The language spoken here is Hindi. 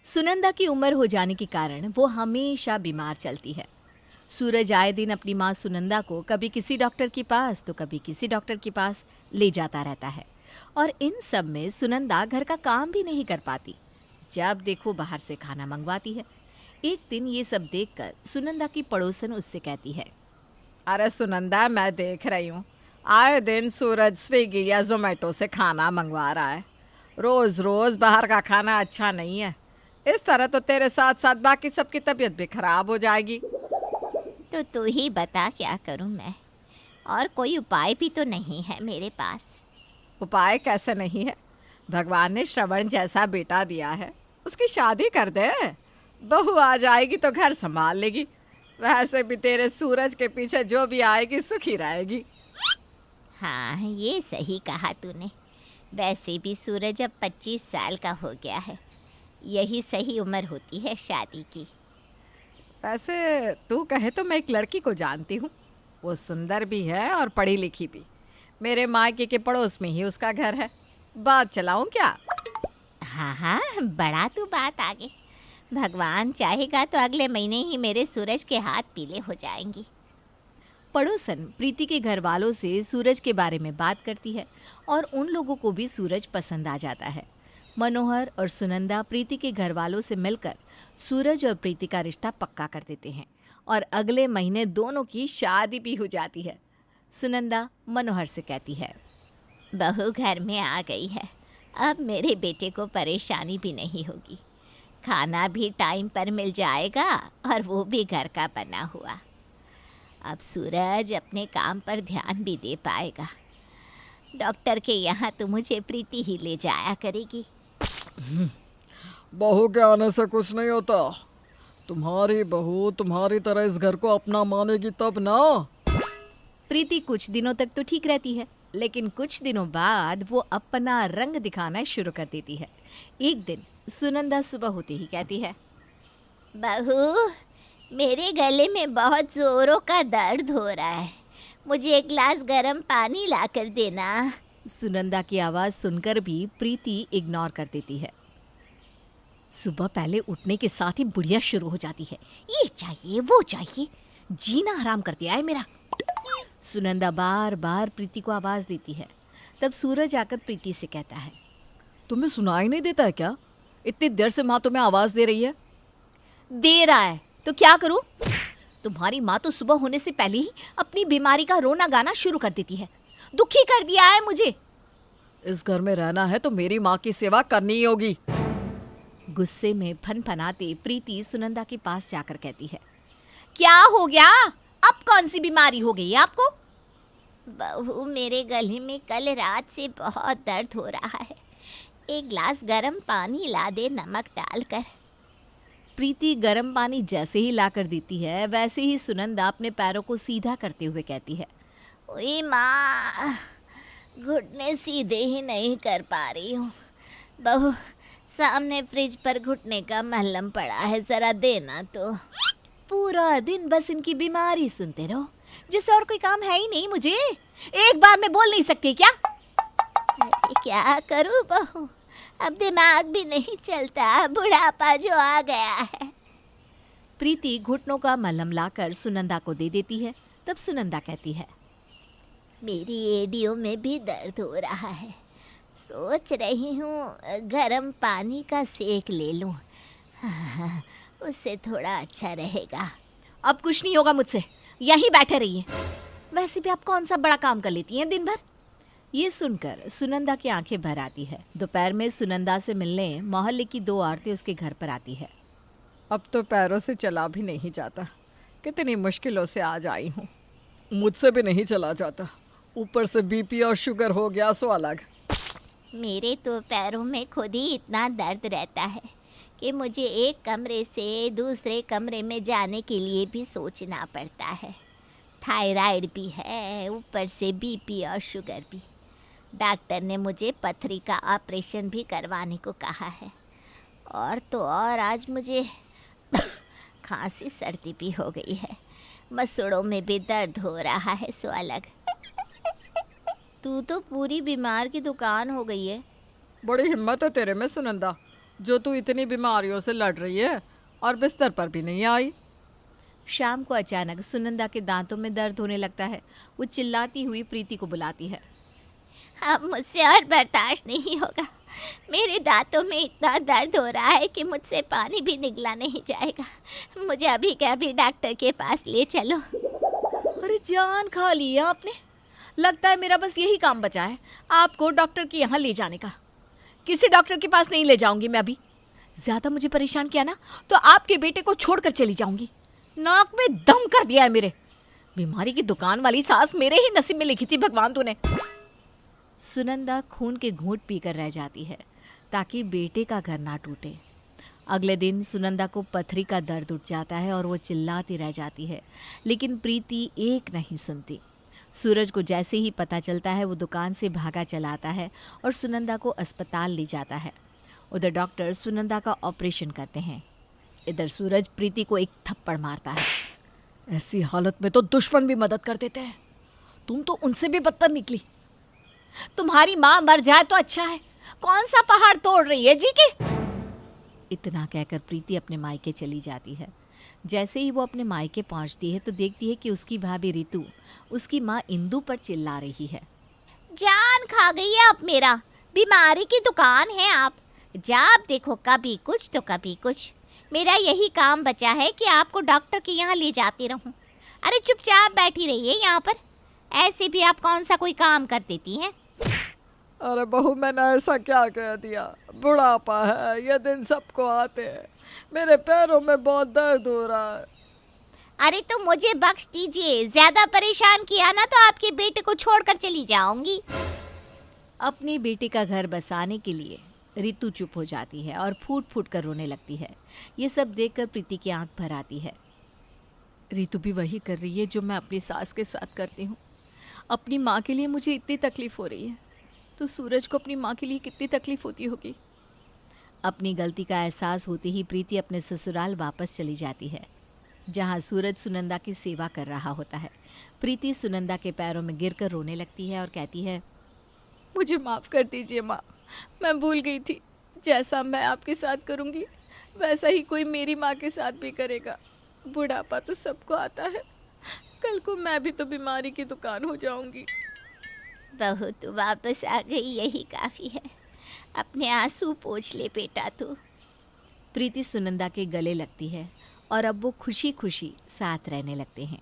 सुनंदा की उम्र हो जाने के कारण वो हमेशा बीमार चलती है। सूरज आए दिन अपनी माँ सुनंदा को कभी किसी डॉक्टर के पास तो कभी किसी डॉक्टर के पास ले जाता रहता है और इन सब में सुनंदा घर का काम भी नहीं कर पाती। जब देखो बाहर से खाना मंगवाती है। एक दिन ये सब देखकर सुनंदा की पड़ोसन उससे कहती है, अरे सुनंदा, मैं देख रही हूँ आए दिन सूरज स्विगी या जोमेटो से खाना मंगवा रहा है। रोज रोज बाहर का खाना अच्छा नहीं है। इस तरह तो तेरे साथ साथ बाकी सबकी तबीयत भी खराब हो जाएगी। तो तू ही बता क्या करूं मैं, और कोई उपाय भी तो नहीं है मेरे पास। उपाय कैसे नहीं है? भगवान ने श्रवण जैसा बेटा दिया है, उसकी शादी कर दे। बहू आ जाएगी तो घर संभाल लेगी। वैसे भी तेरे सूरज के पीछे जो भी आएगी सुखी रहेगी। हाँ, ये सही कहा तूने। वैसे भी सूरज अब 25 साल का हो गया है। यही सही उम्र होती है शादी की। वैसे तू कहे तो मैं एक लड़की को जानती हूँ। वो सुंदर भी है और पढ़ी लिखी भी। मेरे मायके के पड़ोस में ही उसका घर है। बात चलाऊं क्या? हाँ हाँ, बड़ा तू बात आगे। भगवान चाहेगा तो अगले महीने ही मेरे सूरज के हाथ पीले हो जाएंगी। पड़ोसन प्रीति के घर वालों से सूरज के बारे में बात करती है और उन लोगों को भी सूरज पसंद आ जाता है। मनोहर और सुनंदा प्रीति के घर वालों से मिलकर सूरज और प्रीति का रिश्ता पक्का कर देते हैं और अगले महीने दोनों की शादी भी हो जाती है। सुनंदा मनोहर से कहती है, बहू घर में आ गई है। अब मेरे बेटे को परेशानी भी नहीं होगी। खाना भी टाइम पर मिल जाएगा और वो भी घर का बना हुआ। अब सूरज अपने काम पर ध्यान भी दे पाएगा। डॉक्टर के यहाँ तो मुझे प्रीति ही ले जाया करेगी। बहू के आने से कुछ नहीं होता। तुम्हारी बहू तुम्हारी तरह इस घर को अपना मानेगी तब ना। प्रीति कुछ दिनों तक तो ठीक रहती है, लेकिन कुछ दिनों बाद वो अपना रंग दिखाना शुरू कर देती है। एक दिन सुनंदा सुबह होते ही कहती है, बहू, मेरे गले में बहुत जोरों का दर्द हो रहा है। मुझे एक गिलास गर्म पानी ला कर देना। सुनंदा की आवाज़ सुनकर भी प्रीति इग्नोर कर देती है। सुबह पहले उठने के साथ ही बुढ़िया शुरू हो जाती है, ये चाहिए वो चाहिए, जीना हराम कर दिया है मेरा। सुनंदा बार बार प्रीति को आवाज़ देती है। तब सूरज आकर प्रीति से कहता है, तुम्हें सुनाई नहीं देता है क्या? इतनी देर से माँ तुम्हें आवाज़ दे रही है। दे रहा है तो क्या करूं? तुम्हारी माँ तो सुबह होने से पहले ही अपनी बीमारी का रोना गाना शुरू कर देती है। दुखी कर दिया है मुझे। इस घर में रहना है तो मेरी माँ की सेवा करनी ही होगी। गुस्से में फनफनाते प्रीति सुनंदा के पास जाकर कहती है, क्या हो गया? अब कौन सी बीमारी हो गई है आपको? बहू, मेरे गले में कल रात से बहुत दर्द हो रहा है। एक गिलास गर्म पानी ला दे नमक डालकर। प्रीति गर्म पानी जैसे ही लाकर देती है, वैसे ही सुनंदा अपने पैरों को सीधा करते हुए कहती है, ओए माँ, घुटने सीधे ही नहीं कर पा रही हूँ। बहू, सामने फ्रिज पर घुटने का मलहम पड़ा है, जरा देना तो। पूरा दिन बस इनकी बीमारी सुनते रहो, जिससे और कोई काम है ही नहीं मुझे। एक बार में बोल नहीं सकती क्या? अरे क्या करूँ बहू, अब दिमाग भी नहीं चलता, बुढ़ापा जो आ गया है। प्रीति घुटनों का मलहम लाकर सुनंदा को दे देती है। तब सुनंदा कहती है, मेरी एडियों में भी दर्द हो रहा है। सोच रही हूँ गर्म पानी का सेक ले लूँ, उससे थोड़ा अच्छा रहेगा। अब कुछ नहीं होगा मुझसे, यहीं बैठे रहिए। वैसे भी आप कौन सा बड़ा काम कर लेती हैं दिन भर। ये सुनकर सुनंदा की आंखें भर आती है। दोपहर में सुनंदा से मिलने मोहल्ले की 2 औरतें उसके घर पर आती है। अब तो पैरों से चला भी नहीं जाता। कितनी मुश्किलों से आज आई हूँ। मुझसे भी नहीं चला जाता, ऊपर से बीपी और शुगर हो गया सो अलग। मेरे तो पैरों में खुद ही इतना दर्द रहता है कि मुझे एक कमरे से दूसरे कमरे में जाने के लिए भी सोचना पड़ता है। थायराइड भी है, ऊपर से बीपी और शुगर भी। डॉक्टर ने मुझे पथरी का ऑपरेशन भी करवाने को कहा है। और तो और आज मुझे खांसी सर्दी भी हो गई है। मसूड़ों में भी दर्द हो रहा है सो अलग। तू तो पूरी बीमार की दुकान हो गई है। बड़ी हिम्मत है तेरे में सुनंदा। जो तू इतनी बीमारियों से लड़ रही है और बिस्तर पर भी नहीं आई? शाम को अचानक सुनंदा के दांतों में दर्द होने लगता है। वो चिल्लाती हुई प्रीति को बुलाती है। अब मुझसे और बर्दाश्त नहीं होगा। मेरे दांतों में इतना दर्द हो रहा है कि मुझसे पानी भी निगला नहीं जाएगा। मुझे अभी के अभी डॉक्टर के पास ले चलो। अरे जान खा ली है आपने। लगता है मेरा बस यही काम बचा है, आपको डॉक्टर के यहाँ ले जाने का। किसी डॉक्टर के पास नहीं ले जाऊंगी मैं अभी। ज़्यादा मुझे परेशान किया ना तो आपके बेटे को छोड़कर चली जाऊंगी। नाक में दम कर दिया है मेरे। बीमारी की दुकान वाली सास मेरे ही नसीब में लिखी थी भगवान तूने। सुनंदा खून के घूंट पीकर रह जाती है ताकि बेटे का घर ना टूटे। अगले दिन सुनंदा को पथरी का दर्द उठ जाता है और वो चिल्लाती रह जाती है, लेकिन प्रीति एक नहीं सुनती। सूरज को जैसे ही पता चलता है वो दुकान से भागा चला आता है और सुनंदा को अस्पताल ले जाता है। उधर डॉक्टर सुनंदा का ऑपरेशन करते हैं। इधर सूरज प्रीति को एक थप्पड़ मारता है। ऐसी हालत में तो दुश्मन भी मदद कर देते हैं, तुम तो उनसे भी बदतर निकली। तुम्हारी माँ मर जाए तो अच्छा है, कौन सा पहाड़ तोड़ रही है जी के। इतना कहकर प्रीति अपने मायके चली जाती है। जैसे ही वो अपने मायके पहुंचती है तो देखती है कि उसकी भाभी रितु उसकी माँ इंदु पर चिल्ला रही है। जान खा गई है अब मेरा। बीमारी की दुकान है आप। जब देखो कभी कुछ तो कभी कुछ। मेरा यही काम बचा है कि आपको डॉक्टर के यहाँ ले जाती रहूं। अरे चुपचाप बैठी रहिए यहाँ पर। ऐसे भी आप कौन सा कोई काम कर देती हैं। अरे बहू, मैंने ऐसा क्या कह दिया? बुढ़ापा है, ये दिन सबको आते हैं। मेरे पैरों में बहुत दर्द हो रहा है। अरे तो मुझे बख्श दीजिए। ज्यादा परेशान किया ना तो आपके बेटे को छोड़कर चली जाऊंगी। अपने बेटे का घर बसाने के लिए रितु चुप हो जाती है और फूट फूट कर रोने लगती है। ये सब देखकर प्रीति की आंख भर आती है। रितु भी वही कर रही है जो मैं अपनी सास के साथ करती हूँ। अपनी माँ के लिए मुझे इतनी तकलीफ हो रही है तो सूरज को अपनी माँ के लिए कितनी तकलीफ होती होगी। अपनी गलती का एहसास होते ही प्रीति अपने ससुराल वापस चली जाती है, जहाँ सूरज सुनंदा की सेवा कर रहा होता है। प्रीति सुनंदा के पैरों में गिरकर रोने लगती है और कहती है, मुझे माफ़ कर दीजिए माँ, मैं भूल गई थी। जैसा मैं आपके साथ करूँगी वैसा ही कोई मेरी माँ के साथ भी करेगा। बुढ़ापा तो सबको आता है, कल को मैं भी तो बीमारी की दुकान हो जाऊंगी। बहू तू वापस आ गई, यही काफ़ी है। अपने आंसू पोंछ ले बेटा तू। प्रीति सुनंदा के गले लगती है और अब वो खुशी खुशी साथ रहने लगते हैं।